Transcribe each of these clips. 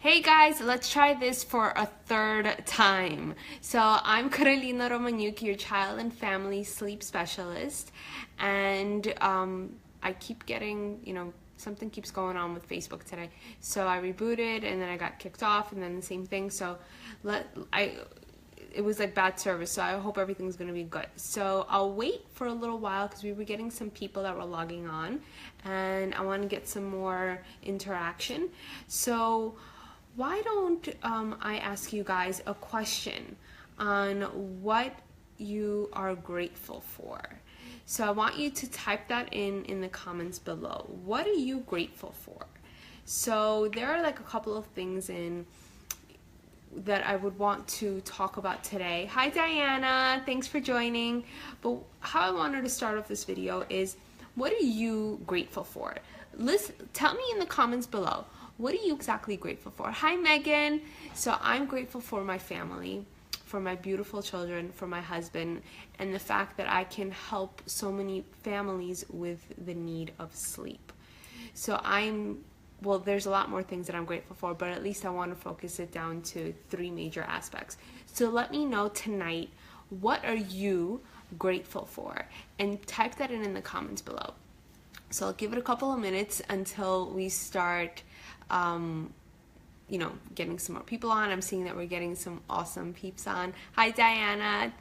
Hey guys, let's try this for a third time. So I'm Carolina Romaniuk, your child and family sleep specialist, and I keep getting, something keeps going on with Facebook today. So I rebooted and then I got kicked off, and then the same thing. So it was like bad service, so I hope everything's gonna be good. So I'll wait for a little while because we were getting some people that were logging on, and I want to get some more interaction. So why don't I ask you guys a question on what you are grateful for? So I want you to type that in the comments below. What are you grateful for? So there are like a couple of things that I would want to talk about today. Hi Diana, thanks for joining. But how I wanted to start off this video is, what are you grateful for? Tell me in the comments below, what are you exactly grateful for? Hi Megan. So I'm grateful for my family, for my beautiful children, for my husband, and the fact that I can help so many families with the need of sleep. So well, there's a lot more things that I'm grateful for, but at least I want to focus it down to 3 major aspects. So let me know tonight, what are you grateful for? And type that in the comments below. So I'll give it a couple of minutes until we start, getting some more people on. I'm seeing that we're getting some awesome peeps on. Hi, Diana.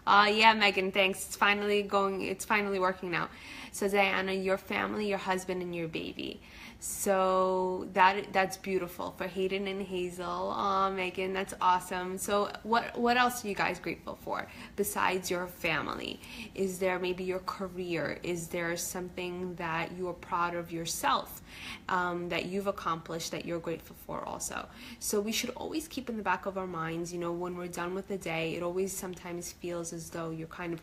Yeah, Megan, thanks. It's finally working now. So Diana, your family, your husband, and your baby. So that's beautiful for Hayden and Hazel. Oh, Megan, that's awesome. So what else are you guys grateful for besides your family? Is there maybe your career? Is there something that you are proud of yourself, that you've accomplished, that you're grateful for also? So we should always keep in the back of our minds, when we're done with the day, it always sometimes feels as though you're kind of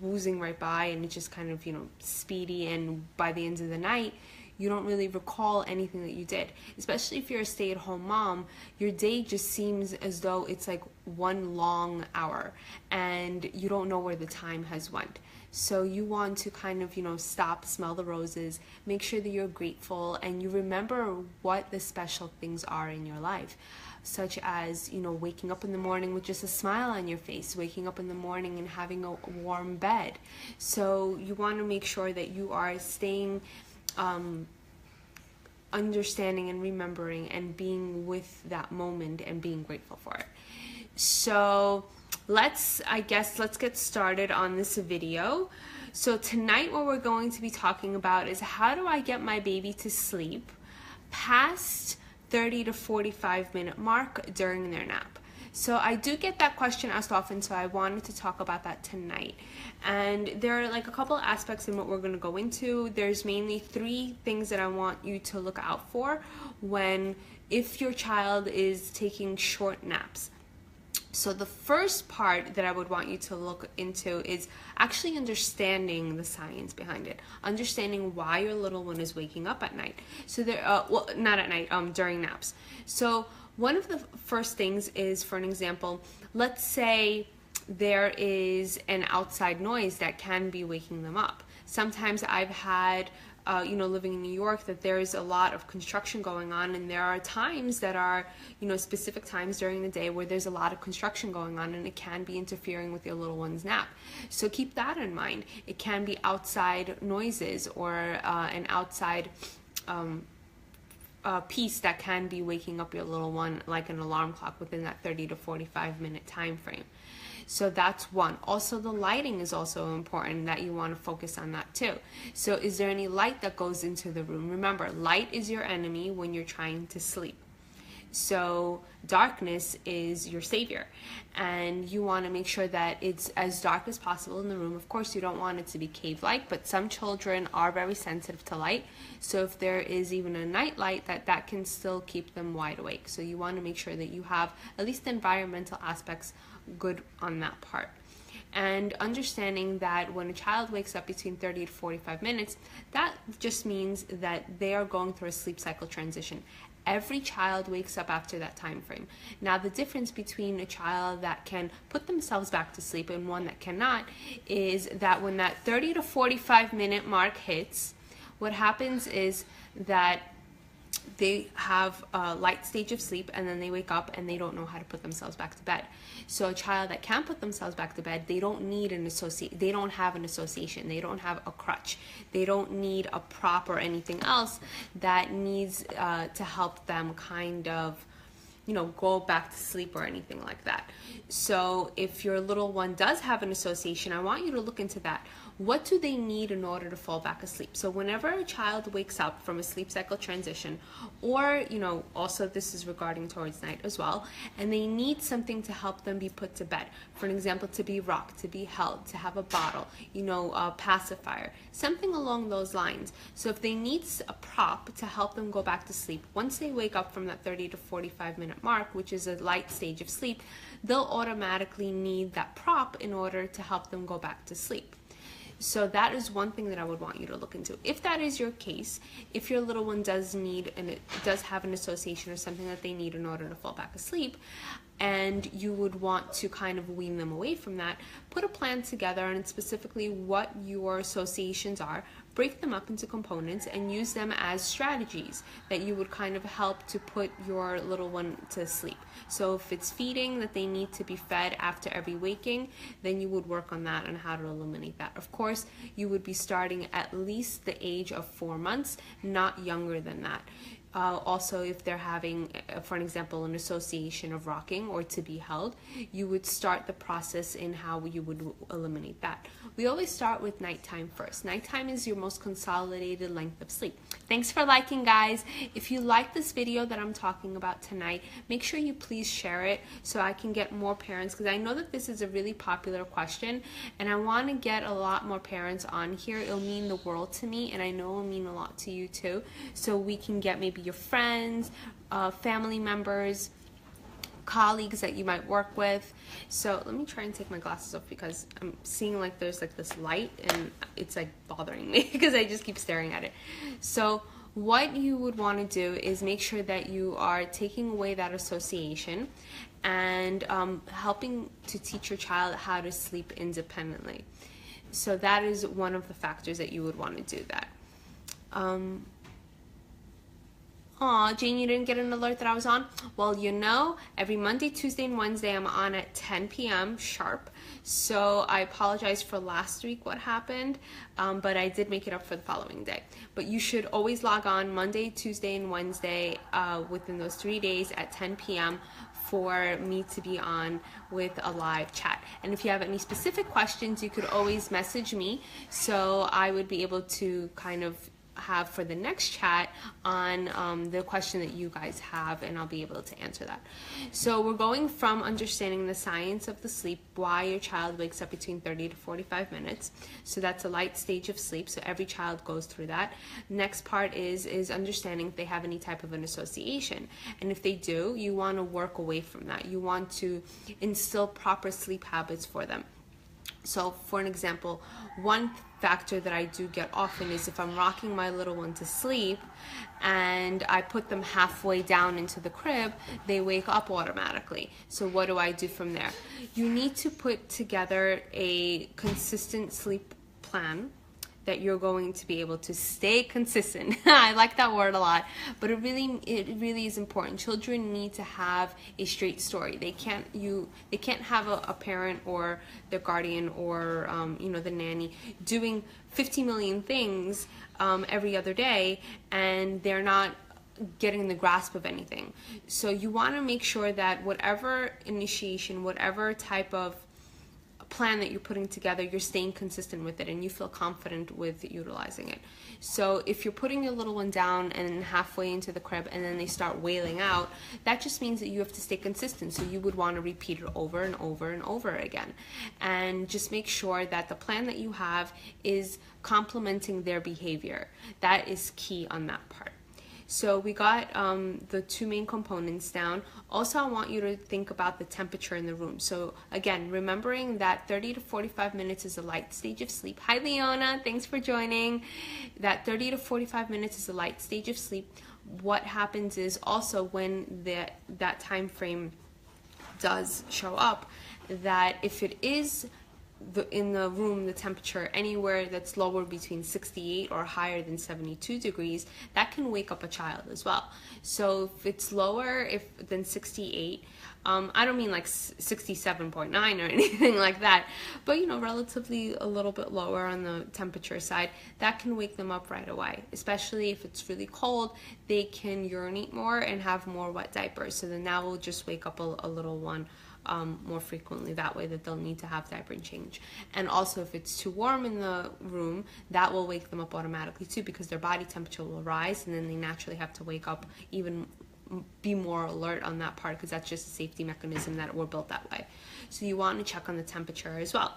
woozing right by, and it's just kind of speedy, and by the end of the night you don't really recall anything that you did. Especially if you're a stay-at-home mom, your day just seems as though it's like one long hour and you don't know where the time has went. So you want to kind of stop, smell the roses, make sure that you're grateful, and you remember what the special things are in your life, such as waking up in the morning with just a smile on your face, waking up in the morning and having a warm bed. So you want to make sure that you are staying understanding and remembering and being with that moment and being grateful for it. So let's get started on this video. So tonight what we're going to be talking about is, how do I get my baby to sleep past 30 to 45 minute mark during their nap? So I do get that question asked often, so I wanted to talk about that tonight. And there are like a couple of aspects in what we're going to go into. There's mainly 3 things that I want you to look out for if your child is taking short naps. So the first part that I would want you to look into is actually understanding the science behind it, understanding why your little one is waking up at night. So not at night, during naps. So one of the first things is, for an example, let's say there is an outside noise that can be waking them up. Sometimes I've had living in New York, that there's a lot of construction going on, and there are times that are, specific times during the day where there's a lot of construction going on, and it can be interfering with your little one's nap. So keep that in mind. It can be outside noises or an outside piece that can be waking up your little one, like an alarm clock, within that 30 to 45 minute time frame. So that's one. Also, the lighting is also important, that you want to focus on that too. So is there any light that goes into the room? Remember, light is your enemy when you're trying to sleep. So darkness is your savior, and you want to make sure that it's as dark as possible in the room. Of course, you don't want it to be cave-like, but some children are very sensitive to light. So if there is even a night light, that can still keep them wide awake. So you want to make sure that you have at least the environmental aspects good on that part. And understanding that when a child wakes up between 30 to 45 minutes, that just means that they are going through a sleep cycle transition. Every child wakes up after that time frame. Now, the difference between a child that can put themselves back to sleep and one that cannot is that when that 30 to 45 minute mark hits, what happens is that they have a light stage of sleep and then they wake up and they don't know how to put themselves back to bed. So a child that can't put themselves back to bed, they don't need they don't have an association, they don't have a crutch, they don't need a prop or anything else that needs to help them kind of, you know, go back to sleep or anything like that. So if your little one does have an association, I want you to look into that. What do they need in order to fall back asleep? So whenever a child wakes up from a sleep cycle transition, or, you know, also this is regarding towards night as well, and they need something to help them be put to bed. For an example, to be rocked, to be held, to have a bottle, you know, a pacifier, something along those lines. So if they need a prop to help them go back to sleep, once they wake up from that 30 to 45 minute mark, which is a light stage of sleep, they'll automatically need that prop in order to help them go back to sleep. So that is one thing that I would want you to look into. If that is your case, if your little one does need, and it does have an association or something that they need in order to fall back asleep, and you would want to kind of wean them away from that, put a plan together and specifically what your associations are, break them up into components and use them as strategies that you would kind of help to put your little one to sleep. So if it's feeding, that they need to be fed after every waking, then you would work on that and how to eliminate that. Of course, you would be starting at least the age of 4 months, not younger than that. Also, if they're having, for an example, an association of rocking or to be held, you would start the process in how you would eliminate that. We always start with nighttime first. Nighttime is your most consolidated length of sleep. Thanks for liking, guys. If you like this video that I'm talking about tonight, make sure you please share it so I can get more parents, because I know that this is a really popular question and I want to get a lot more parents on here. It'll mean the world to me, and I know it'll mean a lot to you too, so we can get maybe your friends, family members, colleagues that you might work with. So let me try and take my glasses off because I'm seeing like there's like this light and it's like bothering me because I just keep staring at it. So what you would want to do is make sure that you are taking away that association and helping to teach your child how to sleep independently. So that is one of the factors that you would want to do that. Aw, Jane, you didn't get an alert that I was on? Well, you know, every Monday, Tuesday, and Wednesday I'm on at 10 p.m. sharp. So I apologize for last week what happened, but I did make it up for the following day. But you should always log on Monday, Tuesday, and Wednesday within those 3 days at 10 p.m. for me to be on with a live chat. And if you have any specific questions, you could always message me, so I would be able to kind of have for the next chat on the question that you guys have, and I'll be able to answer that. So we're going from understanding the science of the sleep, why your child wakes up between 30 to 45 minutes. So that's a light stage of sleep, so every child goes through that. Next part is understanding if they have any type of an association, and if they do, you want to work away from that. You want to instill proper sleep habits for them. So for an example, one factor that I do get often is if I'm rocking my little one to sleep and I put them halfway down into the crib, they wake up automatically. So what do I do from there? You need to put together a consistent sleep plan that you're going to be able to stay consistent. I like that word a lot, but it really is important. Children need to have a straight story. They can't have a parent or their guardian or you know, the nanny doing 50 million things every other day, and they're not getting the grasp of anything. So you want to make sure that whatever initiation, whatever type of plan that you're putting together, you're staying consistent with it and you feel confident with utilizing it. So if you're putting your little one down and halfway into the crib and then they start wailing out, that just means that you have to stay consistent. So you would want to repeat it over and over and over again, and just make sure that the plan that you have is complementing their behavior. That is key on that part. So we got the two main components down. Also, I want you to think about the temperature in the room. So again, remembering that 30 to 45 minutes is a light stage of sleep. Hi, Leona. Thanks for joining. That 30 to 45 minutes is a light stage of sleep. What happens is also when that time frame does show up, that if it is in the room, the temperature anywhere that's lower between 68 or higher than 72 degrees, that can wake up a child as well. So if it's lower than 68, I don't mean like 67.9 or anything like that, but relatively a little bit lower on the temperature side, that can wake them up right away. Especially if it's really cold, they can urinate more and have more wet diapers. So then that will just wake up a little one more frequently, that way that they'll need to have diaper change. And also if it's too warm in the room, that will wake them up automatically too, because their body temperature will rise, and then they naturally have to wake up, even be more alert on that part, because that's just a safety mechanism that we're built that way. So you want to check on the temperature as well.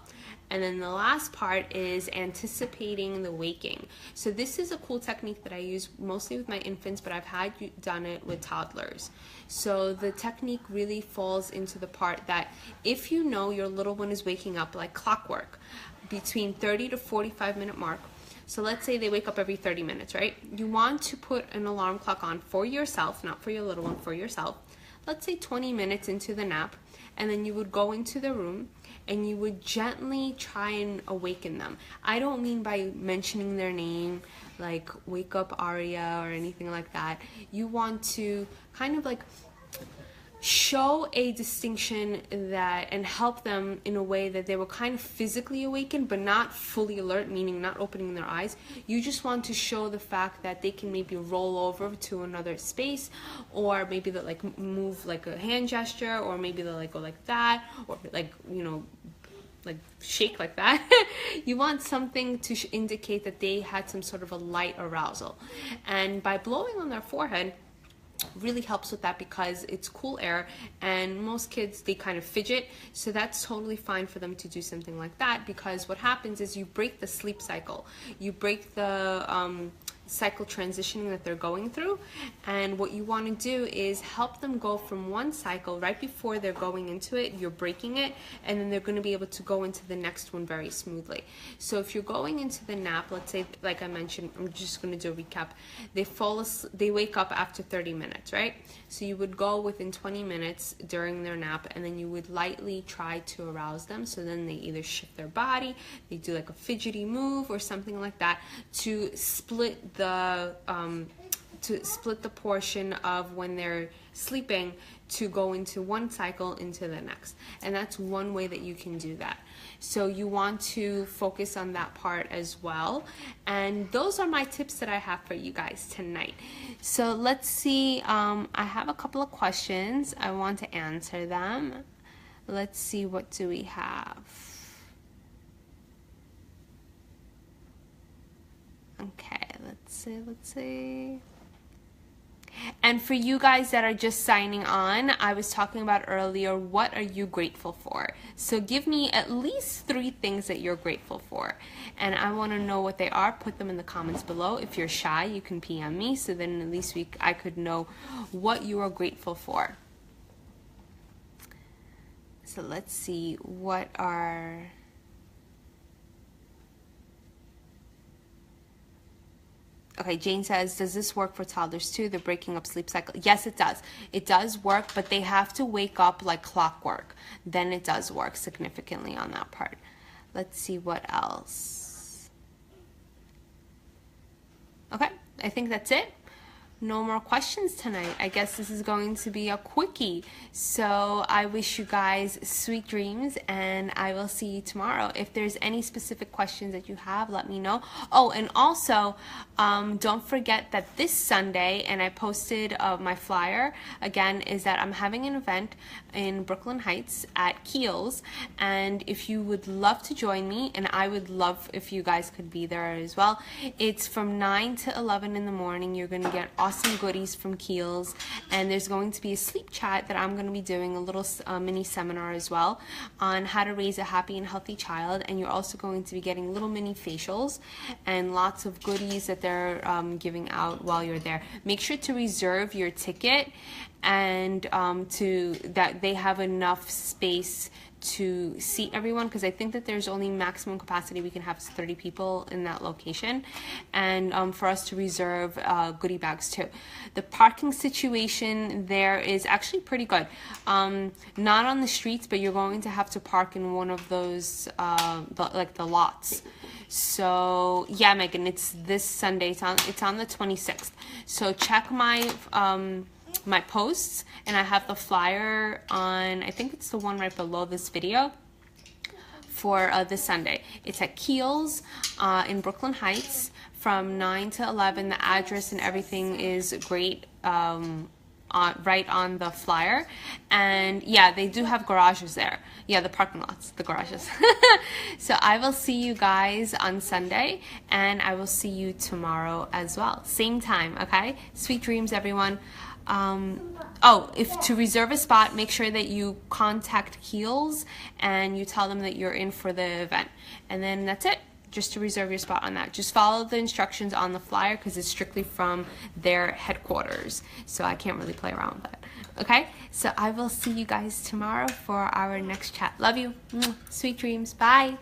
And then the last part is anticipating the waking. So this is a cool technique that I use mostly with my infants, but I've had done it with toddlers. So the technique really falls into the part that if you know your little one is waking up like clockwork between 30 to 45 minute mark, so let's say they wake up every 30 minutes, right? You want to put an alarm clock on for yourself, not for your little one, for yourself. Let's say 20 minutes into the nap, and then you would go into the room and you would gently try and awaken them. I don't mean by mentioning their name, like wake up Aria or anything like that. You want to kind of like show a distinction that, and help them in a way that they were kind of physically awakened but not fully alert, meaning not opening their eyes. You just want to show the fact that they can maybe roll over to another space, or maybe they'll like move like a hand gesture, or maybe they'll like go like that, or like like shake like that. You want something to indicate that they had some sort of a light arousal. And by blowing on their forehead really helps with that, because it's cool air, and most kids, they kind of fidget, so that's totally fine for them to do something like that, because what happens is you break the sleep cycle, you break the cycle transitioning that they're going through. And what you want to do is help them go from one cycle right before they're going into it, you're breaking it, and then they're going to be able to go into the next one very smoothly. So if you're going into the nap, let's say, like I mentioned, I'm just going to do a recap, they wake up after 30 minutes, right? So you would go within 20 minutes during their nap, and then you would lightly try to arouse them. So then they either shift their body, they do like a fidgety move or something like that, to split the portion of when they're sleeping to go into one cycle into the next. And that's one way that you can do that. So you want to focus on that part as well. And those are my tips that I have for you guys tonight. So let's see, I have a couple of questions. I want to answer them. Let's see, what do we have? Okay, let's see. And for you guys that are just signing on, I was talking about earlier, what are you grateful for? So give me at least 3 things that you're grateful for. And I want to know what they are. Put them in the comments below. If you're shy, you can PM me, so then at least I could know what you are grateful for. So let's see, what are... Okay, Jane says, does this work for toddlers too? They're breaking up sleep cycle. Yes, it does. It does work, but they have to wake up like clockwork. Then it does work significantly on that part. Let's see what else. Okay, I think that's it. No more questions tonight. I guess this is going to be a quickie. So I wish you guys sweet dreams, and I will see you tomorrow. If there's any specific questions that you have, let me know. Oh, and also, don't forget that this Sunday, and I posted my flyer again, is that I'm having an event in Brooklyn Heights at Keels, and if you would love to join me, and I would love if you guys could be there as well, it's from 9 to 11 in the morning. You're going to get awesome goodies from Keels, and there's going to be a sleep chat that I'm going to be doing, a little mini seminar as well on how to raise a happy and healthy child, and you're also going to be getting little mini facials and lots of goodies that they're giving out while you're there. Make sure to reserve your ticket, and that they have enough space to seat everyone, because I think that there's only maximum capacity we can have is 30 people in that location, and for us to reserve goodie bags too. The parking situation there is actually pretty good. Not on the streets, but you're going to have to park in one of those like the lots. So yeah, Megan, it's this Sunday. It's on the 26th. So check my my posts, and I have the flyer on, I think it's the one right below this video, for this Sunday. It's at Keels in Brooklyn Heights from 9 to 11. The address and everything is great, right on the flyer. And yeah, they do have garages there. Yeah, the parking lots, the garages. So I will see you guys on Sunday, and I will see you tomorrow as well, same time. Okay, sweet dreams, everyone. If to reserve a spot, make sure that you contact Keels and you tell them that you're in for the event, and then that's it. Just to reserve your spot on that. Just follow the instructions on the flyer, because it's strictly from their headquarters, so I can't really play around with that. Okay, so I will see you guys tomorrow for our next chat. Love you. Sweet dreams. Bye.